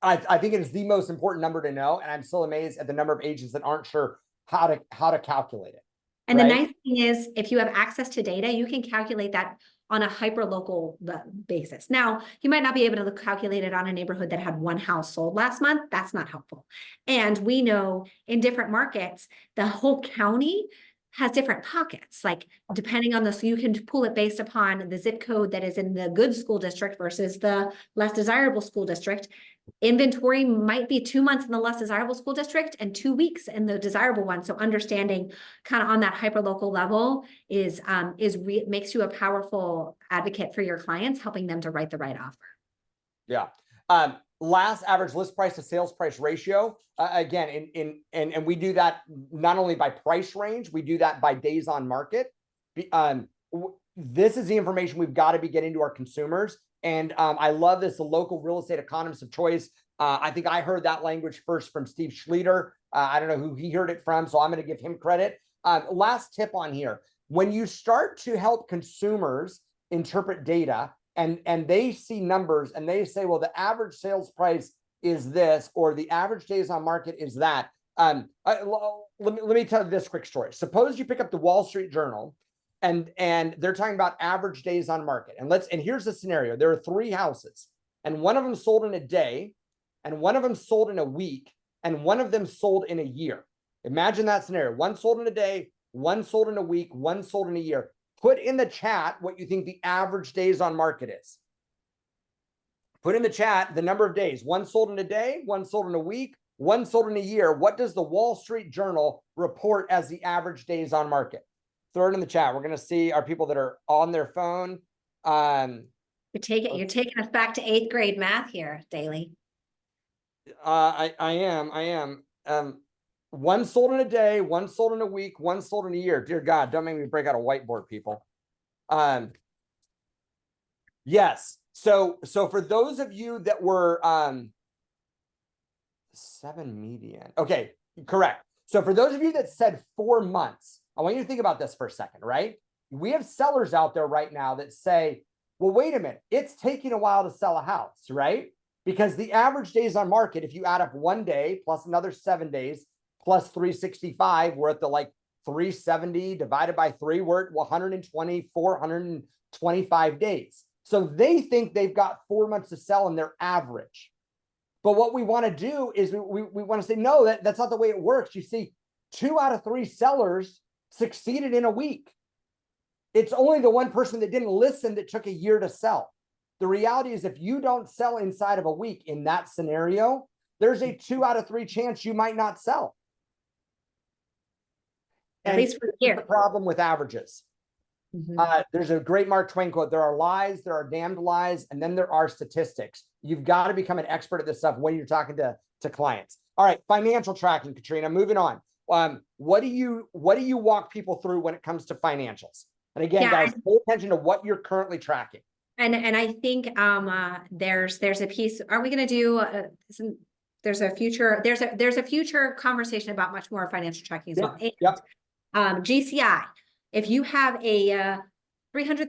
I think it is the most important number to know. And I'm still amazed at the number of agents that aren't sure how to calculate it. And the right? nice thing is, if you have access to data, you can calculate that on a hyper-local basis. Now, you might not be able to calculate it on a neighborhood that had one house sold last month. That's not helpful. And we know in different markets, the whole county has different pockets, like depending on this, you can pull it based upon the zip code that is in the good school district versus the less desirable school district. Inventory might be 2 months in the less desirable school district and 2 weeks in the desirable one. So understanding kind of on that hyper local level makes you a powerful advocate for your clients, helping them to write the right offer. Yeah. Last average list price to sales price ratio. Again, and we do that not only by price range, we do that by days on market. This is the information we've got to be getting to our consumers. And I love this, the local real estate economist of choice. I think I heard that language first from Steve Schlueter. I don't know who he heard it from, so I'm going to give him credit. Last tip on here. When you start to help consumers interpret data, and they see numbers and they say, well, the average sales price is this, or the average days on market is that. Let me tell you this quick story. Suppose you pick up the Wall Street Journal and they're talking about average days on market. And here's the scenario. There are 3 houses and one of them sold in a day and one of them sold in a week and one of them sold in a year. Imagine that scenario. One sold in a day, one sold in a week, one sold in a year. Put in the chat what you think the average days on market is. Put in the chat the number of days. One sold in a day, one sold in a week, one sold in a year. What does the Wall Street Journal report as the average days on market? Throw it in the chat. We're going to see our people that are on their phone. You're taking us back to 8th grade math here, Daly. I am. One sold in a day, one sold in a week, one sold in a year. Dear God, don't make me break out a whiteboard, people. Yes. So for those of you that were 7 median. Okay, correct. So for those of you that said 4 months, I want you to think about this for a second, right? We have sellers out there right now that say, well, wait a minute, it's taking a while to sell a house, right? Because the average days on market, if you add up 1 day plus another 7 days, plus 365, we're at the like 370 divided by 3, we're at 120, 425 days. So they think they've got 4 months to sell in their average. But what we want to do is we want to say, no, that's not the way it works. You see, 2 out of 3 sellers succeeded in a week. It's only the one person that didn't listen that took a year to sell. The reality is if you don't sell inside of a week in that scenario, there's a 2 out of 3 chance you might not sell. At least for here. The problem with averages. There's a great Mark Twain quote. There are lies, there are damned lies, and then there are statistics. You've got to become an expert at this stuff when you're talking to clients. All right, financial tracking, Katrina, moving on. What do you walk people through when it comes to financials? And again, guys, pay attention to what you're currently tracking. And I think there's a piece. Are we going to do there's a future conversation about much more financial tracking as well. Yep. GCI. If you have a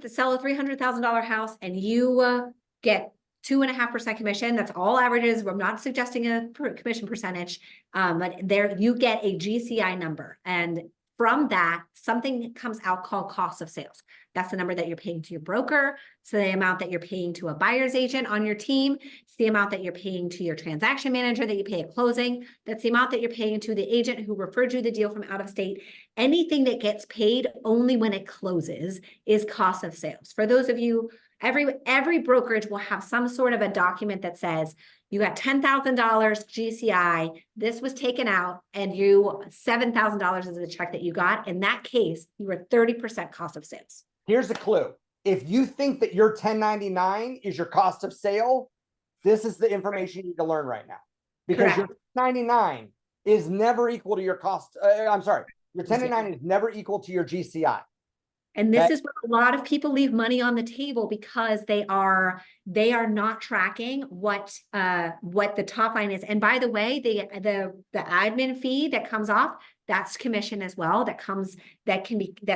sell a $300,000 house and you get 2.5% commission, that's all averages. We're not suggesting a commission percentage, but there you get a GCI number, and from that, something comes out called cost of sales. That's the number that you're paying to your broker. It's the amount that you're paying to a buyer's agent on your team. It's the amount that you're paying to your transaction manager that you pay at closing. That's the amount that you're paying to the agent who referred you the deal from out of state. Anything that gets paid only when it closes is cost of sales. For those of you, every brokerage will have some sort of a document that says, you got $10,000 GCI, this was taken out, and $7,000 is the check that you got. In that case, you were 30% cost of sales. Here's the clue. If you think that your 1099 is your cost of sale, this is the information you need to learn right now. Because Correct. your 1099 is never equal to your cost. I'm sorry. Your 1099 is never equal to your GCI. And this is where a lot of people leave money on the table because they are not tracking what the top line is. And by the way, the admin fee that comes off, that's commission as well. That's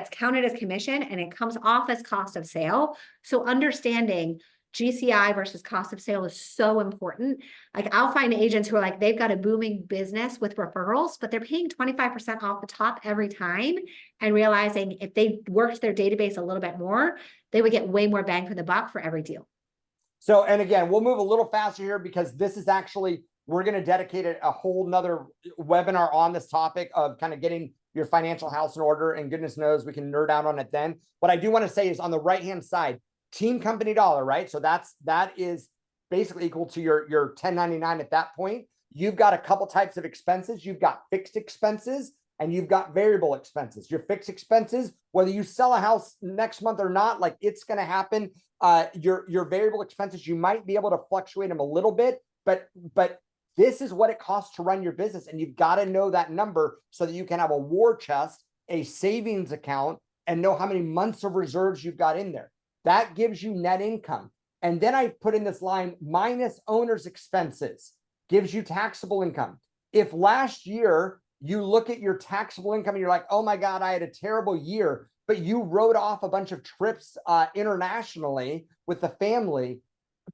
counted as commission, and it comes off as cost of sale. So understanding GCI versus cost of sale is so important. Like I'll find agents who are like, they've got a booming business with referrals, but they're paying 25% off the top every time and realizing if they worked their database a little bit more, they would get way more bang for the buck for every deal. So, and again, we'll move a little faster here because this is actually, we're going to dedicate a whole nother webinar on this topic of kind of getting your financial house in order. And goodness knows we can nerd out on it then. What I do want to say is on the right-hand side, team company dollar, right? So that is basically equal to your 1099 at that point. You've got a couple types of expenses. You've got fixed expenses and you've got variable expenses. Your fixed expenses, whether you sell a house next month or not, like it's going to happen. Your variable expenses, you might be able to fluctuate them a little bit, but this is what it costs to run your business. And you've got to know that number so that you can have a war chest, a savings account, and know how many months of reserves you've got in there. That gives you net income. And then I put in this line minus owner's expenses, gives you taxable income. If last year you look at your taxable income and you're like, oh my God, I had a terrible year, but you wrote off a bunch of trips internationally with the family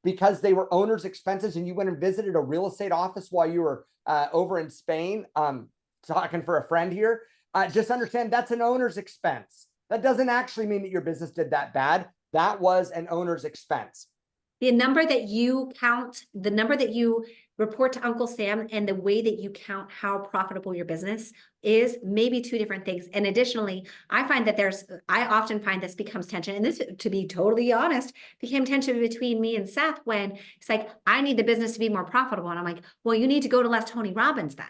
because they were owner's expenses and you went and visited a real estate office while you were over in Spain, talking for a friend here, just understand that's an owner's expense. That doesn't actually mean that your business did that bad. That was an owner's expense. The number that you count, the number that you report to Uncle Sam and the way that you count how profitable your business is maybe two different things. And additionally, I often find this becomes tension. And this, to be totally honest, became tension between me and Seth when it's like, I need the business to be more profitable. And I'm like, well, you need to go to less Tony Robbins then.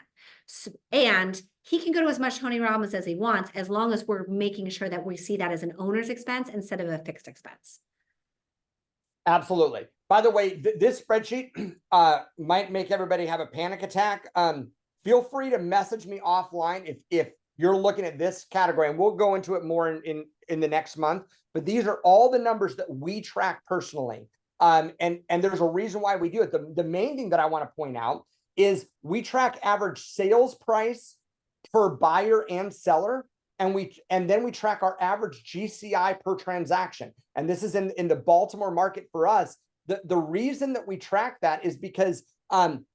So, and he can go to as much Tony Robbins as he wants, as long as we're making sure that we see that as an owner's expense instead of a fixed expense. Absolutely. By the way, this spreadsheet might make everybody have a panic attack. Feel free to message me offline if you're looking at this category, and we'll go into it more in the next month. But these are all the numbers that we track personally. And there's a reason why we do it. The main thing that I want to point out is we track average sales price per buyer and seller. And then we track our average GCI per transaction. And this is in the Baltimore market for us. The reason that we track that is because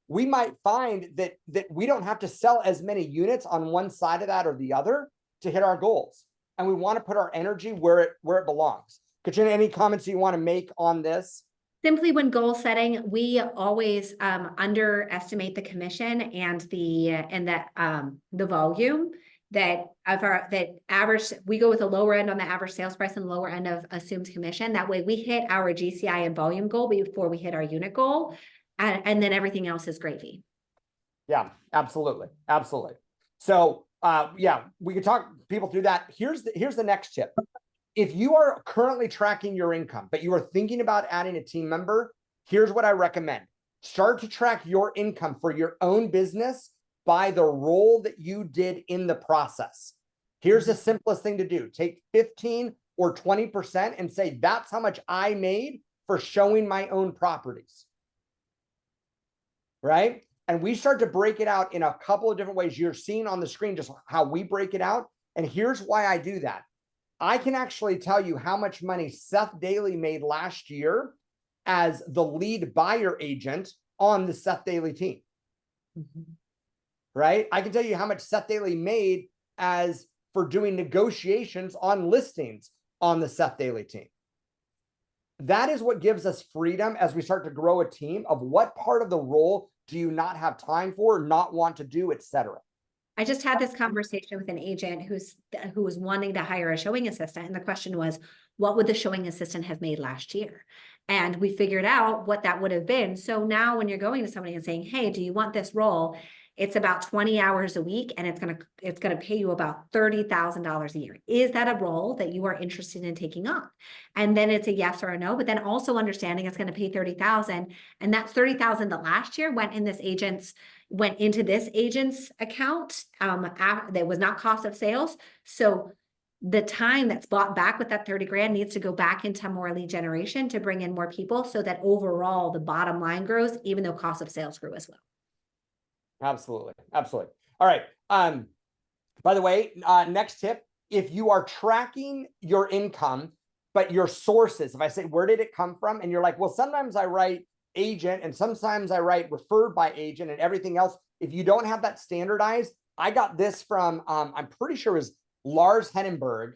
we might find that we don't have to sell as many units on one side of that or the other to hit our goals. And we want to put our energy where it belongs. Katrina, any comments you want to make on this? Simply when goal setting, we always underestimate the commission and the volume. That average, we go with the lower end on the average sales price and lower end of assumed commission. That way we hit our GCI and volume goal before we hit our unit goal. And then everything else is gravy. Yeah, absolutely. Absolutely. So yeah, we can talk people through that. Here's the next tip. If you are currently tracking your income, but you are thinking about adding a team member, here's what I recommend. Start to track your income for your own business by the role that you did in the process. Here's the simplest thing to do. Take 15 or 20% and say, that's how much I made for showing my own properties. Right? And we start to break it out in a couple of different ways. You're seeing on the screen just how we break it out. And here's why I do that. I can actually tell you how much money Seth Daly made last year as the lead buyer agent on the Seth Daly team. Right? I can tell you how much Seth Daly made as for doing negotiations on listings on the Seth Daly team. That is what gives us freedom as we start to grow a team of what part of the role do you not have time for, not want to do, etc. I just had this conversation with an agent who was wanting to hire a showing assistant. And the question was, what would the showing assistant have made last year? And we figured out what that would have been. So now when you're going to somebody and saying, hey, do you want this role? It's about 20 hours a week and it's gonna pay you about $30,000 a year. Is that a role that you are interested in taking on? And then it's a yes or a no, but then also understanding it's gonna pay $30,000, and that $30,000 that last year went into this agent's account that was not cost of sales. So the time that's bought back with that 30 grand needs to go back into more lead generation to bring in more people so that overall the bottom line grows, even though cost of sales grew as well. Absolutely. Absolutely. All right. By the way, next tip, if you are tracking your income, but your sources, if I say, where did it come from? And you're like, well, sometimes I write agent and sometimes I write referred by agent and everything else. If you don't have that standardized, I got this from, I'm pretty sure it was Lars Henenberg,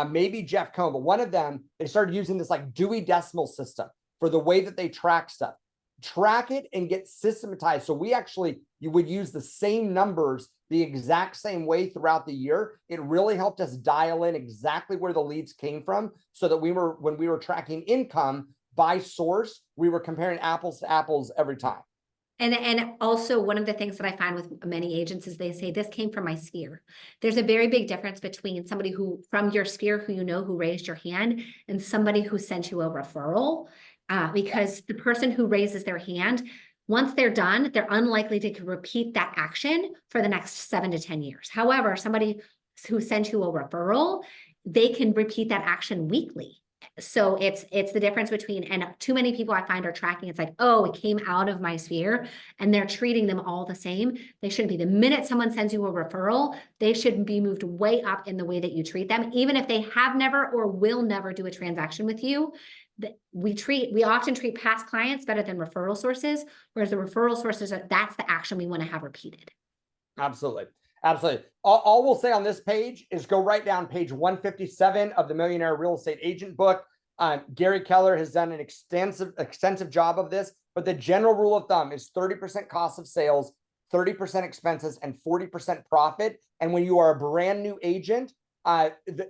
maybe Jeff Cohn, but one of them, they started using this like Dewey Decimal System for the way that they track stuff. Track it and get systematized. So you would use the same numbers the exact same way throughout the year. It really helped us dial in exactly where the leads came from, so that when we were tracking income by source, we were comparing apples to apples every time. And also one of the things that I find with many agents is they say, this came from my sphere. There's a very big difference between somebody who from your sphere, who raised your hand, and somebody who sent you a referral. Because the person who raises their hand, once they're done, they're unlikely to repeat that action for the next 7 to 10 years. However, somebody who sent you a referral, they can repeat that action weekly. So it's the difference between, and too many people I find are tracking. It's like, oh, it came out of my sphere, and they're treating them all the same. They shouldn't be. The minute someone sends you a referral, they should be moved way up in the way that you treat them, even if they have never or will never do a transaction with you. We often treat past clients better than referral sources, whereas the referral sources that's the action we want to have repeated. Absolutely. Absolutely. All we'll say on this page is go right down page 157 of the Millionaire Real Estate Agent book. Gary Keller has done an extensive job of this, but the general rule of thumb is 30% cost of sales, 30% expenses, and 40% profit. And when you are a brand new agent,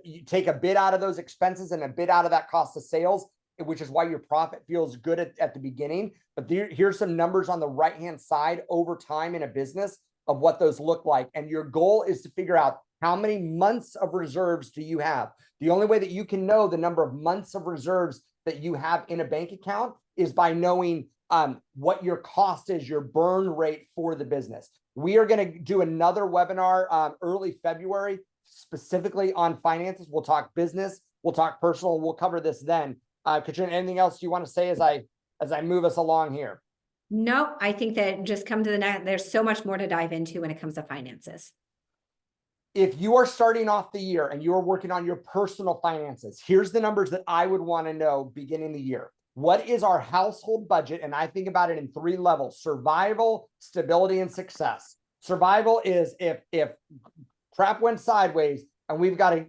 you take a bit out of those expenses and a bit out of that cost of sales, which is why your profit feels good at the beginning. But here's some numbers on the right-hand side over time in a business of what those look like. And your goal is to figure out how many months of reserves do you have. The only way that you can know the number of months of reserves that you have in a bank account is by knowing what your cost is, your burn rate for the business. We are going to do another webinar early February, specifically on finances. We'll talk business, we'll talk personal, we'll cover this then. Katrina, anything else you want to say as I move us along here? No, I think that just come to the next, there's so much more to dive into when it comes to finances. If you are starting off the year and you are working on your personal finances, here's the numbers that I would want to know beginning the year. What is our household budget? And I think about it in 3 levels: survival, stability, and success. Survival is if crap went sideways and we've got to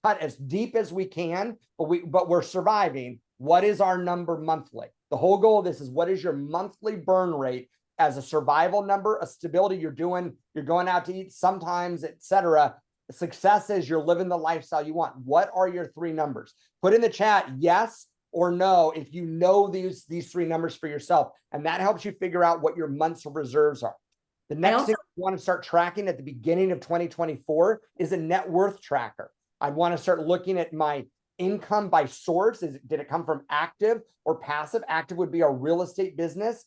cut as deep as we can, but we're surviving. What is our number monthly? The whole goal of this is, what is your monthly burn rate as a survival number? A stability, you're going out to eat sometimes, etc. Success is you're living the lifestyle you want. What are your 3 numbers? Put in the chat yes or no if you know these 3 numbers for yourself, and that helps you figure out what your months of reserves are. The next thing you want to start tracking at the beginning of 2024 is a net worth tracker. I want to start looking at my income by source. Did it come from active or passive? Active would be a real estate business.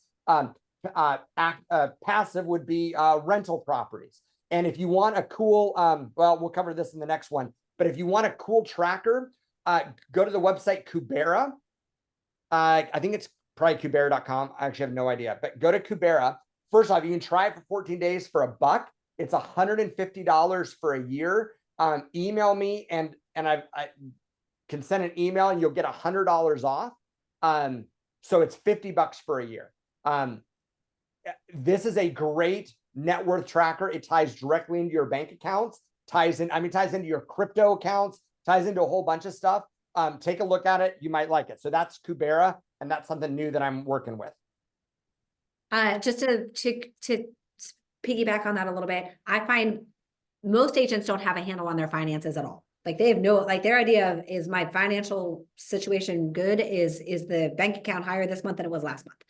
Passive would be rental properties. And if you want a cool, well, we'll cover this in the next one, but if you want a cool tracker, go to the website Kubera. I think it's probably Kubera.com. I actually have no idea, but go to Kubera. First off, you can try it for 14 days for $1. It's $150 for a year. Email me and I can send an email and you'll get $100 off. So it's $50 for a year. This is a great net worth tracker. It ties directly into your bank accounts, ties into your crypto accounts, ties into a whole bunch of stuff. Take a look at it. You might like it. So that's Kubera, and that's something new that I'm working with. Just to piggyback on that a little bit, I find most agents don't have a handle on their finances at all. Like they have their idea of, is my financial situation good? Is the bank account higher this month than it was last month?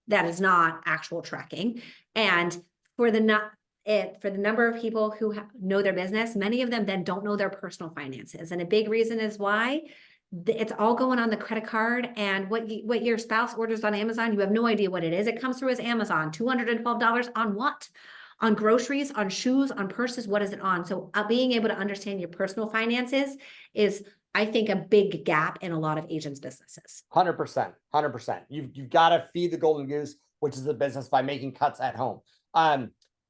That is not actual tracking. And for the number of people who know their business, many of them then don't know their personal finances. And a big reason is why it's all going on the credit card, and what your spouse orders on Amazon, you have no idea what it is. It comes through as Amazon, $212 on what? On groceries, on shoes, on purses, what is it on? So being able to understand your personal finances is, I think, a big gap in a lot of agents' businesses. 100%. You've got to feed the golden goose, which is the business, by making cuts at home.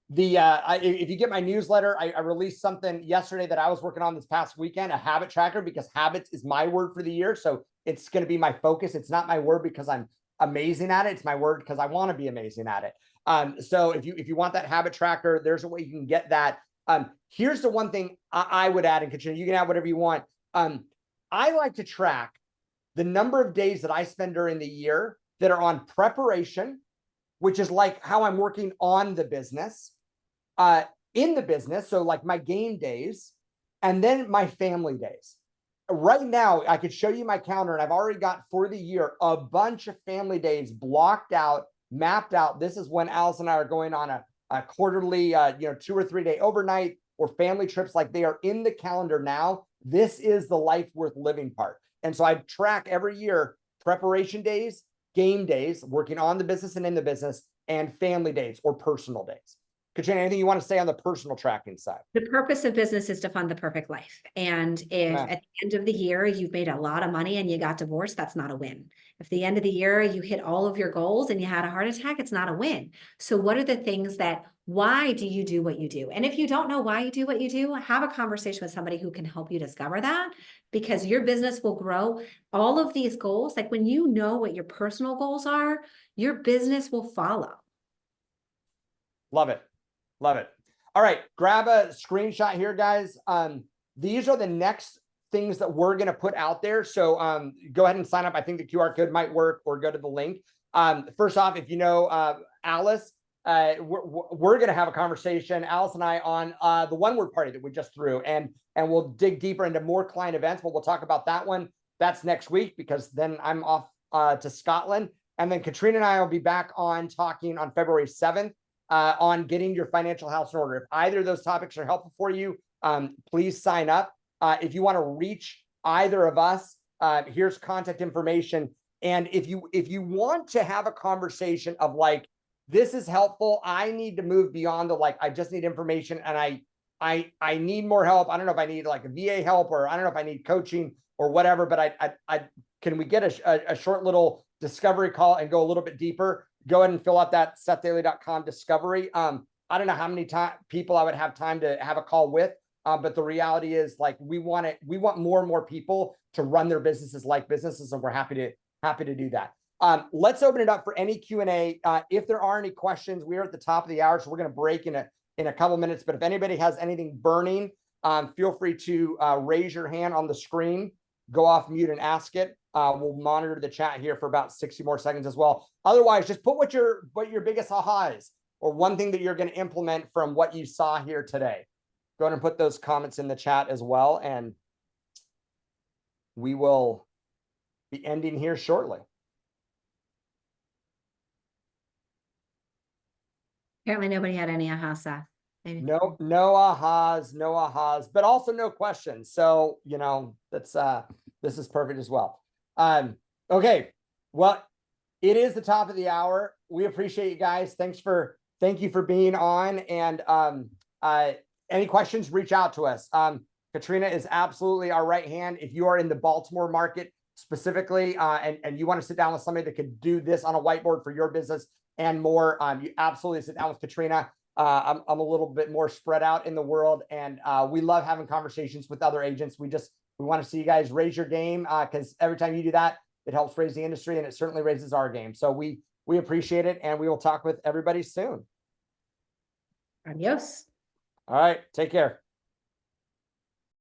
if you get my newsletter, I released something yesterday that I was working on this past weekend, a habit tracker, because habits is my word for the year. So it's going to be my focus. It's not my word because I'm amazing at it. It's my word because I want to be amazing at it. So if you want that habit tracker, there's a way you can get that. Here's the one thing I would add, and Katrina, you can add whatever you want. I like to track the number of days that I spend during the year that are on preparation, which is like how I'm working on the business, in the business. So like my game days, and then my family days. Right now, I could show you my calendar, and I've already got for the year a bunch of family days blocked out, mapped out. This is when Alice and I are going on a quarterly, 2 or 3 day overnight or family trips. Like, they are in the calendar now. This is the life worth living part. And so I track every year preparation days, game days, working on the business and in the business, and family days or personal days. Katrina, anything you want to say on the personal tracking side? The purpose of business is to fund the perfect life. And if at the end of the year, you've made a lot of money and you got divorced, that's not a win. If the end of the year, you hit all of your goals and you had a heart attack, it's not a win. So what are the things why do you do what you do? And if you don't know why you do what you do, have a conversation with somebody who can help you discover that, because your business will grow. All of these goals, like when you know what your personal goals are, your business will follow. Love it. Love it. All right, grab a screenshot here, guys. These are the next things that we're going to put out there. So go ahead and sign up. I think the QR code might work, or go to the link. First off, if you know Alice, we're going to have a conversation, Alice and I, on the one word party that we just threw, and we'll dig deeper into more client events, but we'll talk about that one. That's next week, because then I'm off to Scotland. And then Katrina and I will be back on talking on February 7th. On getting your financial house in order. If either of those topics are helpful for you, please sign up. If you want to reach either of us, here's contact information. And if you want to have a conversation of like, this is helpful, I need to move beyond the like, I just need information and I need more help. I don't know if I need like a VA help, or I don't know if I need coaching or whatever, but I can we get a short little discovery call and go a little bit deeper? Go ahead and fill out that SethDaily.com discovery. I don't know how many people I would have time to have a call with, but the reality is, like, we want more and more people to run their businesses like businesses, and we're happy to do that. Let's open it up for any Q&A. If there are any questions, we are at the top of the hour, so we're going to break in a couple minutes. But if anybody has anything burning, feel free to raise your hand on the screen, go off mute and ask it. We'll monitor the chat here for about 60 more seconds as well. Otherwise, just put what your biggest aha is, or one thing that you're going to implement from what you saw here today. Go ahead and put those comments in the chat as well, and we will be ending here shortly. Apparently nobody had any aha, Seth. Maybe. No ahas, but also no questions. So, that's this is perfect as well. Okay, well, it is the top of the hour. We appreciate you guys. Thank you for being on. And any questions, reach out to us. Katrina is absolutely our right hand. If you are in the Baltimore market specifically, and you want to sit down with somebody that could do this on a whiteboard for your business and more, you absolutely sit down with Katrina. I'm a little bit more spread out in the world, and we love having conversations with other agents. We want to see you guys raise your game, because every time you do that, it helps raise the industry, and it certainly raises our game. So we appreciate it, and we will talk with everybody soon. Adios. All right, take care.